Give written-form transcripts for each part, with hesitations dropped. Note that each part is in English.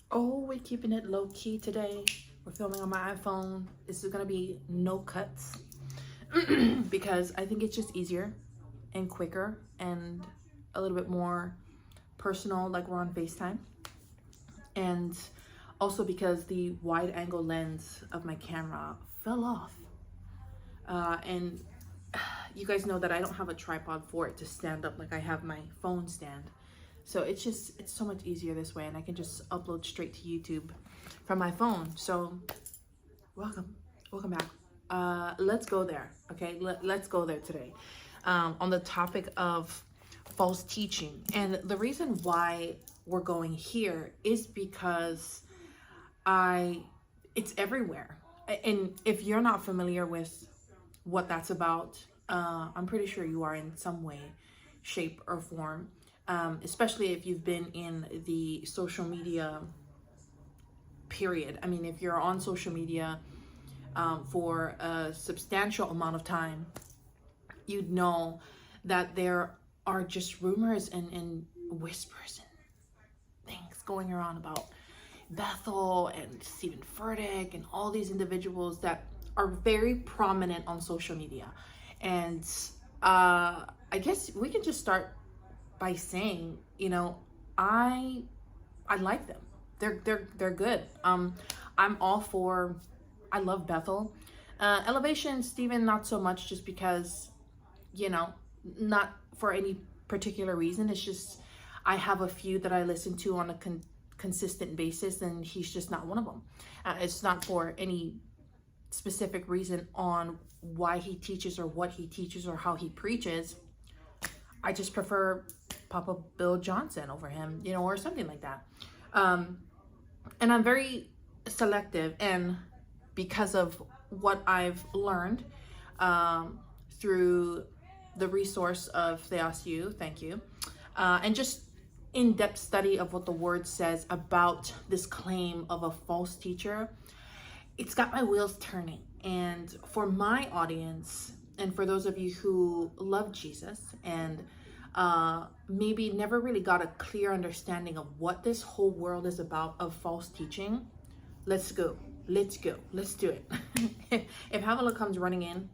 Oh, we're keeping it low key today. We're filming on my iPhone. This is gonna be no cuts because I think it's just easier and quicker and a little bit more personal, like we're on FaceTime. And also because the wide angle lens of my camera fell off. And you guys know that I don't have a tripod for it to stand up like I have my phone stand. So it's so much easier this way, and I can just upload straight to YouTube from my phone. So welcome back. Let's go there, okay? Let's go there today on the topic of false teaching. And the reason why we're going here is because it's everywhere. And if you're not familiar with what that's about, I'm pretty sure you are in some way, shape, or form. Especially if you've been in the social media period. I mean, if you're on social media for a substantial amount of time, you'd know that there are just rumors and whispers and things going around about Bethel and Stephen Furtick and all these individuals that are very prominent on social media. And I guess we can just start by saying, I like them. They're good. I'm all for. I love Bethel. Elevation, Stephen, not so much, just because, not for any particular reason. It's just I have a few that I listen to on a consistent basis, and he's just not one of them. It's not for any specific reason on why he teaches or what he teaches or how he preaches. I just prefer Papa Bill Johnson over him, or something like that. And I'm very selective, and because of what I've learned through the resource of TheosU, thank you, and just in-depth study of what the word says about this claim of a false teacher, it's got my wheels turning. And for my audience, and for those of you who love Jesus and maybe never really got a clear understanding of what this whole world is about of false teaching, let's do it. If Hamala comes running in,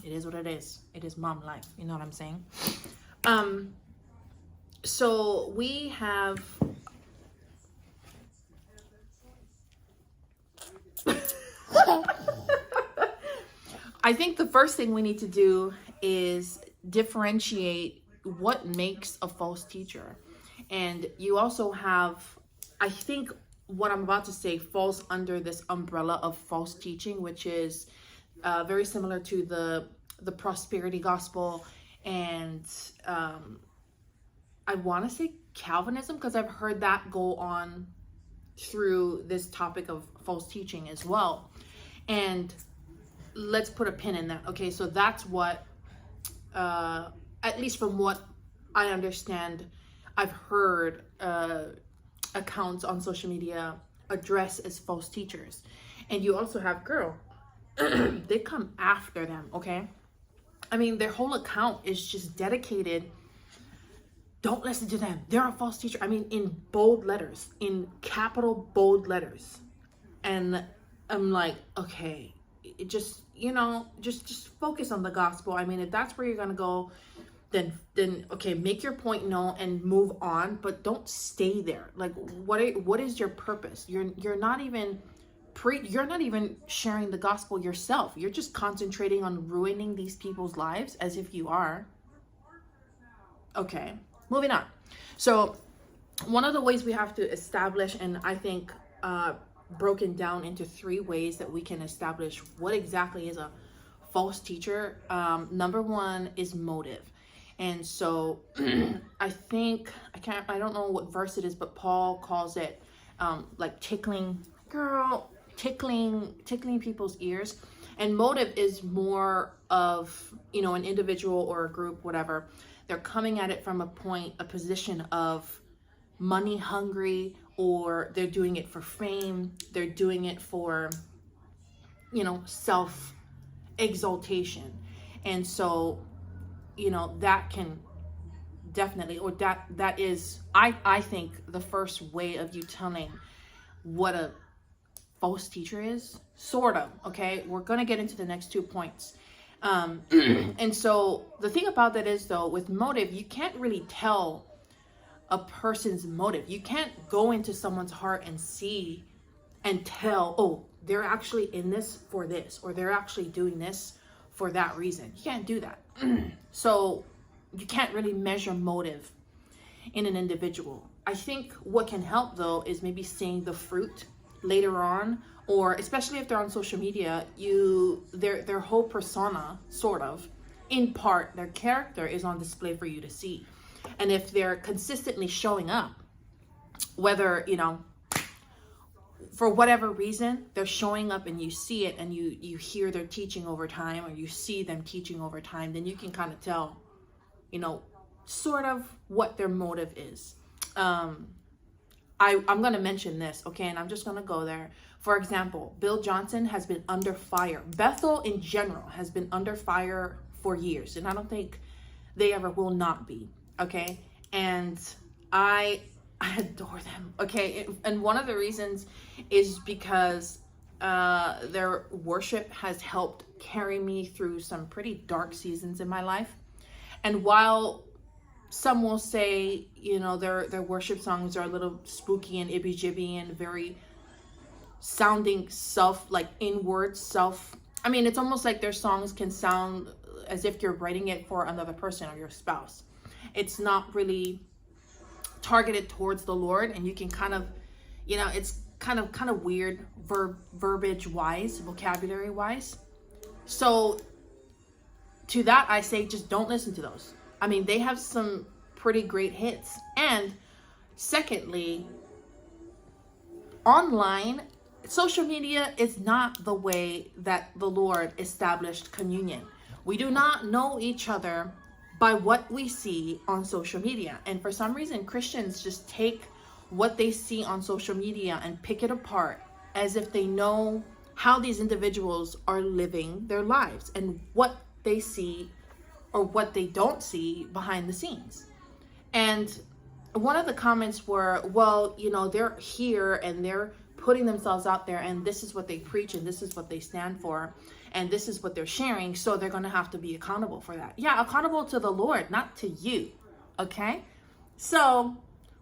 it is what it is. It is mom life. You know what I'm saying? So we have I think the first thing we need to do is differentiate what makes a false teacher. And you also have, I think what I'm about to say falls under this umbrella of false teaching, which is very similar to the prosperity gospel and I want to say Calvinism, because I've heard that go on through this topic of false teaching as well. And let's put a pin in that. Okay, so that's what, at least from what I understand, I've heard accounts on social media address as false teachers. And you also have, girl, they come after them, okay? I mean, their whole account is just dedicated. Don't listen to them. They're a false teacher. I mean, in bold letters, in capital bold letters. And I'm like, okay, it just, just focus on the gospel. I mean, if that's where you're going to go, then okay, make your point known and move on, but don't stay there. Like, what is your purpose? You're not even you're not even sharing the gospel yourself. You're just concentrating on ruining these people's lives as if you are. Okay, moving on. So one of the ways we have to establish, and I think broken down into 3 ways that we can establish what exactly is a false teacher. Number 1 is motive. And so I think, I don't know what verse it is, but Paul calls it like tickling people's ears. And motive is more of, an individual or a group, whatever. They're coming at it from a position of money hungry, or they're doing it for fame. They're doing it for, self exaltation. And so, that can definitely. Or that is, I think, the first way of you telling what a false teacher is, sort of. Okay, we're gonna get into the next 2 points. And so the thing about that is, though, with motive, you can't really tell a person's motive. You can't go into someone's heart and see and tell, oh, they're actually in this for this, or they're actually doing this for that reason. You can't do that. So you can't really measure motive in an individual. I think what can help, though, is maybe seeing the fruit later on, or especially if they're on social media, their whole persona, sort of, in part, their character is on display for you to see. And if they're consistently showing up, whether, for whatever reason, they're showing up and you see it, and you hear their teaching over time, or you see them teaching over time, then you can kind of tell, sort of what their motive is. I'm going to mention this, okay, and I'm just going to go there. For example, Bill Johnson has been under fire. Bethel in general has been under fire for years, and I don't think they ever will not be, okay? And I adore them, okay? And one of the reasons is because their worship has helped carry me through some pretty dark seasons in my life. And while some will say, their worship songs are a little spooky and ibby-jibby and very sounding inward self. I mean, it's almost like their songs can sound as if you're writing it for another person or your spouse. It's not really targeted towards the Lord, and you can kind of, it's kind of weird verbiage wise, vocabulary wise. So to that, I say, just don't listen to those. I mean, they have some pretty great hits. And secondly, online, social media is not the way that the Lord established communion. We do not know each other by what we see on social media. And for some reason, Christians just take what they see on social media and pick it apart as if they know how these individuals are living their lives and what they see or what they don't see behind the scenes. And one of the comments were, well, they're here and they're putting themselves out there, and this is what they preach, and this is what they stand for, and this is what they're sharing, so they're going to have to be accountable for that. Yeah, accountable to the Lord, not to you, okay? So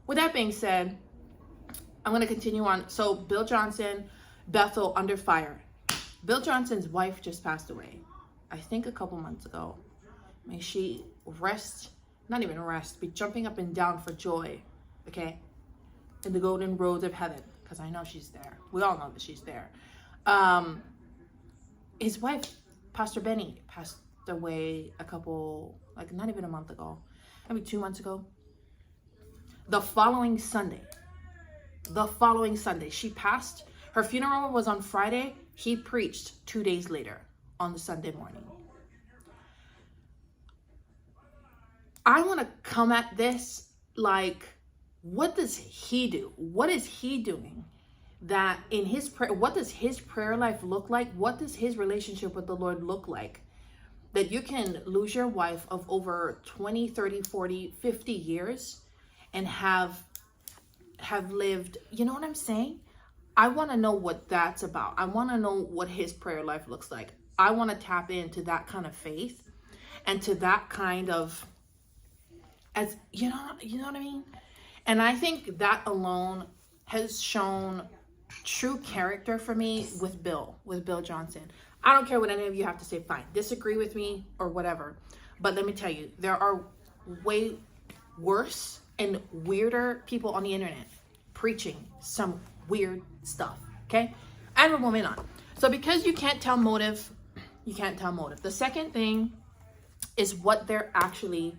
with that being said, I'm going to continue on. So Bill Johnson, Bethel, under fire. Bill Johnson's wife just passed away, I think a couple months ago. May she be jumping up and down for joy, okay, in the golden roads of heaven, because I know she's there. We all know that she's there. His wife, Pastor Benny, passed away not even a month ago, maybe 2 months ago. The following Sunday, she passed. Her funeral was on Friday. He preached 2 days later on the Sunday morning. I want to come at this like, what does he do? What is he doing that in his prayer? What does his prayer life look like? What does his relationship with the Lord look like? That you can lose your wife of over 20, 30, 40, 50 years and have lived, you know what I'm saying? I want to know what that's about. I want to know what his prayer life looks like. I want to tap into that kind of faith and to that kind of, as you know what I mean? And I think that alone has shown true character for me with Bill Johnson. I don't care what any of you have to say, fine, disagree with me or whatever. But let me tell you, there are way worse and weirder people on the internet preaching some weird stuff, okay? And we're moving on. So because you can't tell motive, you can't tell motive. The second thing is what they're actually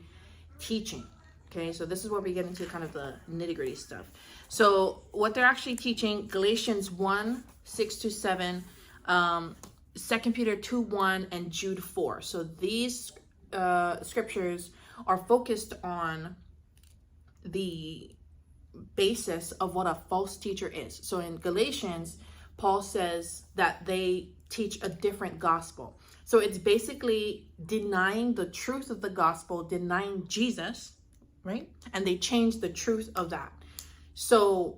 teaching. Okay, so this is where we get into kind of the nitty-gritty stuff. So what they're actually teaching, Galatians 1, 6-7, 2 Peter 2:1, and Jude 4. So these scriptures are focused on the basis of what a false teacher is. So in Galatians, Paul says that they teach a different gospel. So it's basically denying the truth of the gospel, denying Jesus, right? And they changed the truth of that. So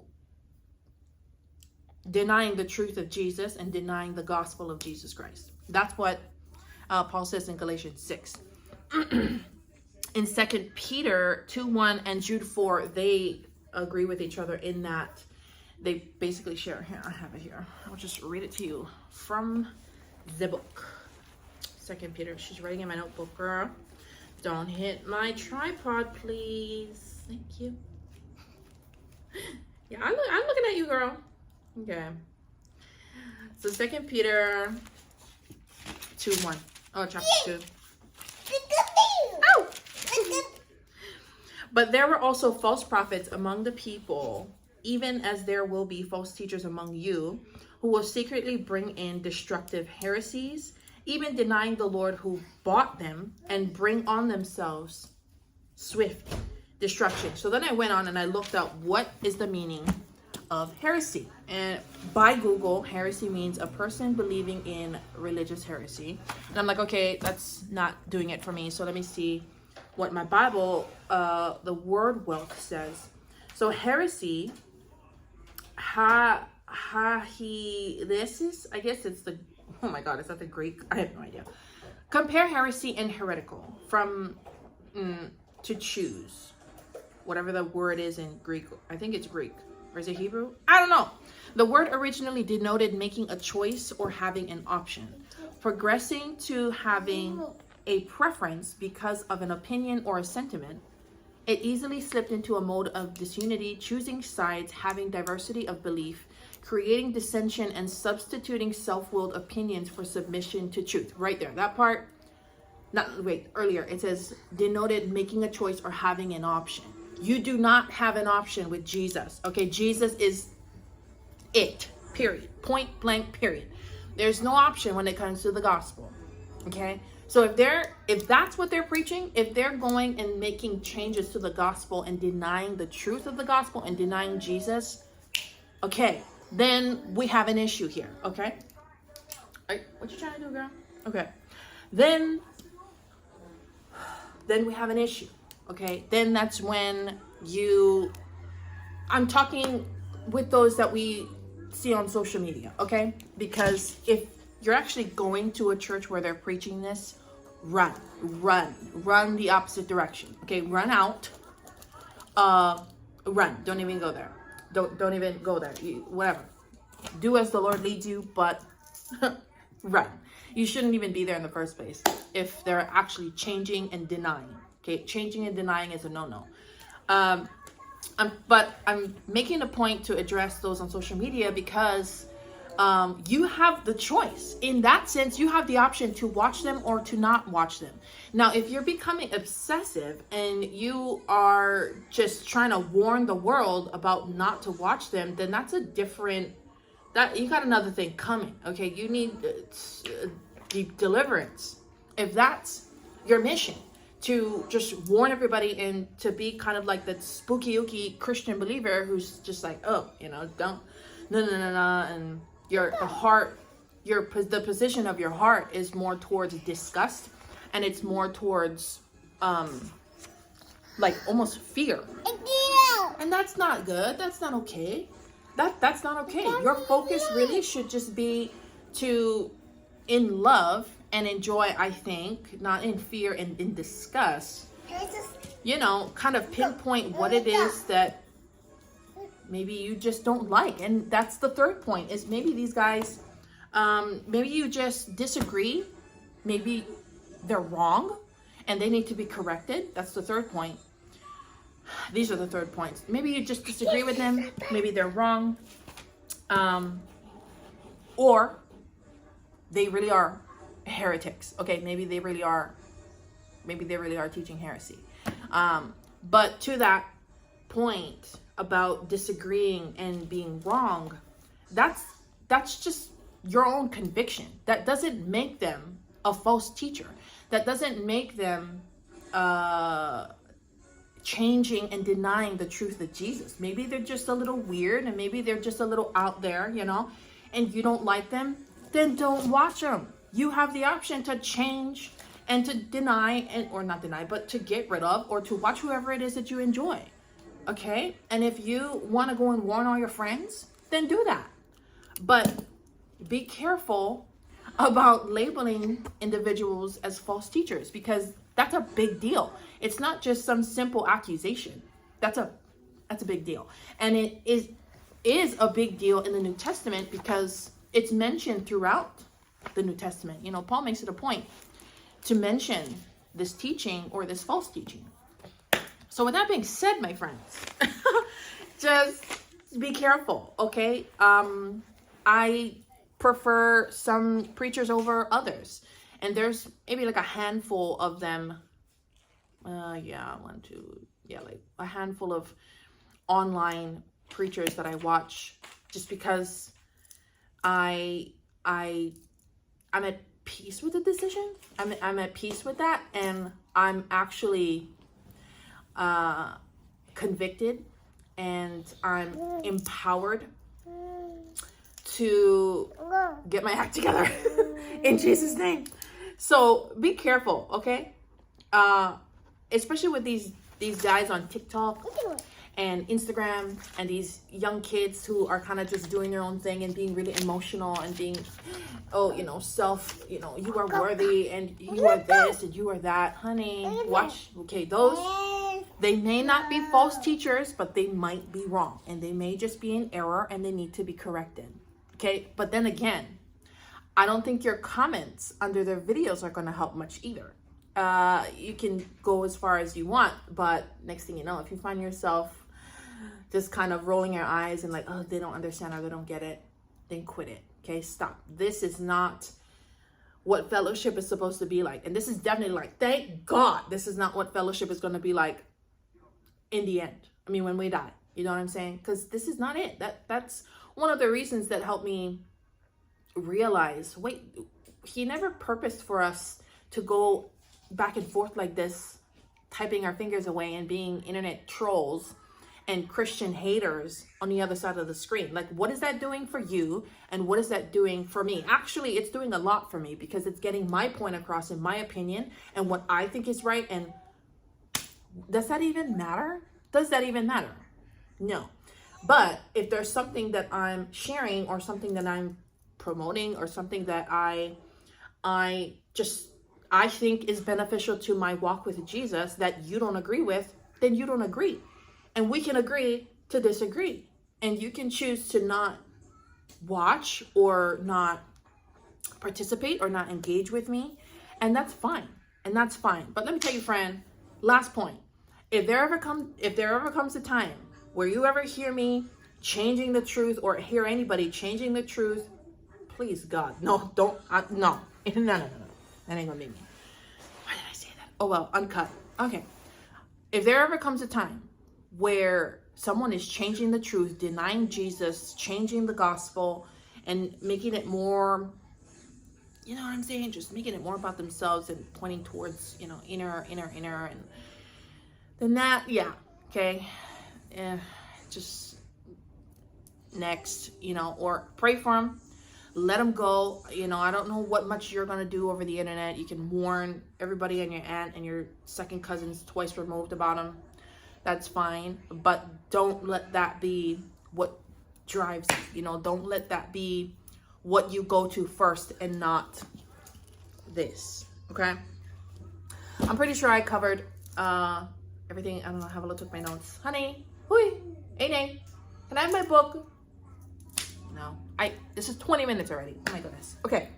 denying the truth of Jesus and denying the gospel of Jesus Christ. That's what Paul says in Galatians 6. In 2 Peter 2:1 and Jude 4, they agree with each other in that they basically share. Here, I have it here. I'll just read it to you from the book. 2 Peter. She's writing in my notebook, girl. Don't hit my tripod, please. Thank you. Yeah, I'm looking at you, girl. Okay. So 2 Peter 2:1. Oh, chapter 2. Oh! But there were also false prophets among the people, even as there will be false teachers among you, who will secretly bring in destructive heresies, even denying the Lord who bought them, and bring on themselves swift destruction. So then I went on and I looked up what is the meaning of heresy. And by Google, heresy means a person believing in religious heresy. And I'm like, okay, that's not doing it for me. So let me see what my Bible, the word wealth says. So heresy, this is, I guess it's the, oh my God, is that the Greek? I have no idea. Compare heresy and heretical from, to choose. Whatever the word is in Greek. I think it's Greek. Or is it Hebrew? I don't know. The word originally denoted making a choice or having an option. Progressing to having a preference because of an opinion or a sentiment. It easily slipped into a mode of disunity, choosing sides, having diversity of belief, creating dissension, and substituting self-willed opinions for submission to truth. Right there. That part, earlier. It says denoted making a choice or having an option. You do not have an option with Jesus. Okay, Jesus is it. Period. Point blank, period. There's no option when it comes to the gospel. Okay? So if that's what they're preaching, if they're going and making changes to the gospel and denying the truth of the gospel and denying Jesus, okay, then we have an issue here. Okay? What you trying to do, girl? Okay. Then we have an issue. Okay, then that's when I'm talking with those that we see on social media, okay? Because if you're actually going to a church where they're preaching this, run the opposite direction, okay? Run out, run, don't even go there. Don't even go there, whatever. Do as the Lord leads you, but run. You shouldn't even be there in the first place if they're actually changing and denying. Okay, changing and denying is a no-no. But I'm making a point to address those on social media because you have the choice. In that sense, you have the option to watch them or to not watch them. Now, if you're becoming obsessive and you are just trying to warn the world about not to watch them, then that's a different, you got another thing coming. Okay, you need deliverance. If that's your mission, to just warn everybody and to be kind of like that spooky Christian believer who's just like, oh, don't, no, and the position of your heart is more towards disgust, and it's more towards like almost fear, and that's not good. That's not okay. That's not okay. Your focus really should just be in love and enjoy, I think, not in fear and in disgust, kind of pinpoint what it is that maybe you just don't like. And that's the third point, is maybe these guys, maybe you just disagree. Maybe they're wrong and they need to be corrected. That's the third point. These are the third points. Maybe you just disagree with them. Maybe they're wrong. Or they really are heretics. Okay, maybe they really are teaching heresy. But to that point about disagreeing and being wrong, that's just your own conviction. That doesn't make them a false teacher. That doesn't make them changing and denying the truth of Jesus. Maybe they're just a little weird, and maybe they're just a little out there, and you don't like them, then don't watch them. You have the option to change and to deny, or not deny, but to get rid of, or to watch whoever it is that you enjoy. Okay? And if you want to go and warn all your friends, then do that. But be careful about labeling individuals as false teachers, because that's a big deal. It's not just some simple accusation. That's a big deal. And it is a big deal in the New Testament, because it's mentioned throughout the New Testament. You know, Paul makes it a point to mention this teaching or this false teaching. So with that being said, my friends, just be careful, okay? I prefer some preachers over others, and there's maybe like a handful of them. Like a handful of online preachers that I watch, just because I'm at peace with the decision. I'm at peace with that, and I'm actually convicted, and I'm empowered to get my act together in Jesus' name. So be careful, okay? Especially with these guys on TikTok and Instagram, and these young kids who are kind of just doing their own thing and being really emotional and being, you are worthy and you are this and you are that. Honey, watch. Okay, they may not be false teachers, but they might be wrong, and they may just be in error, and they need to be corrected. Okay, but then again, I don't think your comments under their videos are going to help much either. You can go as far as you want, but next thing you know, if you find yourself just kind of rolling your eyes and like, oh, they don't understand or they don't get it, then quit it. Okay, stop. This is not what fellowship is supposed to be like. And this is definitely like, thank God, this is not what fellowship is going to be like in the end. I mean, when we die, you know what I'm saying? Because this is not it. That's one of the reasons that helped me realize, wait, he never purposed for us to go back and forth like this, typing our fingers away and being internet trolls and Christian haters on the other side of the screen. Like, what is that doing for you? And what is that doing for me? Actually, it's doing a lot for me, because it's getting my point across in my opinion and what I think is right. And does that even matter? Does that even matter? No. But if there's something that I'm sharing, or something that I'm promoting, or something that I think is beneficial to my walk with Jesus that you don't agree with, then you don't agree. And we can agree to disagree. And you can choose to not watch or not participate or not engage with me. And that's fine. But let me tell you, friend, last point. If there ever comes a time where you ever hear me changing the truth, or hear anybody changing the truth, please, God, no, don't, no. That ain't gonna be me. Why did I say that? Oh, well, uncut. Okay. If there ever comes a time where someone is changing the truth, denying Jesus, changing the gospel, and making it more, you know what I'm saying? Just making it more about themselves and pointing towards, inner, and then that, yeah, okay. Just next, or pray for them. Let them go. I don't know what much you're going to do over the internet. You can warn everybody and your aunt and your second cousins twice removed about them. That's fine. But don't let that be what drives you. Don't let that be what you go to first, and not this. Okay? I'm pretty sure I covered everything. I don't know. Have a look at my notes. Honey, hui, Aiden, can I have my book? No. This is 20 minutes already. Oh my goodness. Okay.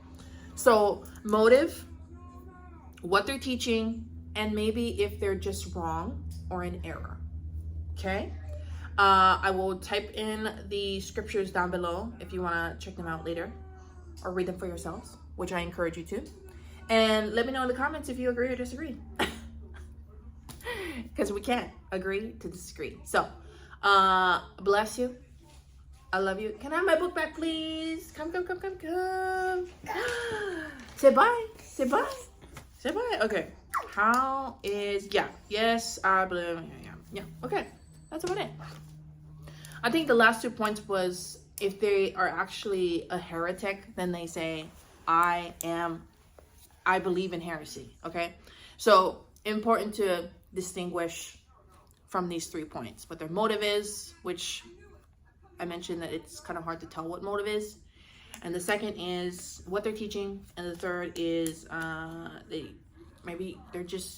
So motive, what they're teaching, and maybe if they're just wrong or in error. Okay. I will type in the scriptures down below if you want to check them out later or read them for yourselves, which I encourage you to. And let me know in the comments if you agree or disagree. Because we can't agree to disagree. So, bless you. I love you. Can I have my book back, please? Come. Say bye. Say bye. Say bye. Okay. How is, yes, I believe, yeah. Okay. That's about it. I think the last 2 points was, if they are actually a heretic, then they say, I am I believe in heresy. Okay, so important to distinguish from these 3 points what their motive is, which I mentioned that it's kind of hard to tell what motive is. And the second is what they're teaching. And the third is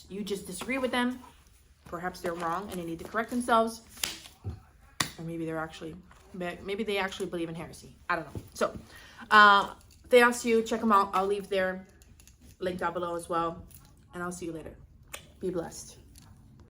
you just disagree with them. Perhaps they're wrong and they need to correct themselves. Or maybe they actually believe in heresy. I don't know. So, TheosU, check them out. I'll leave their link down below as well. And I'll see you later. Be blessed.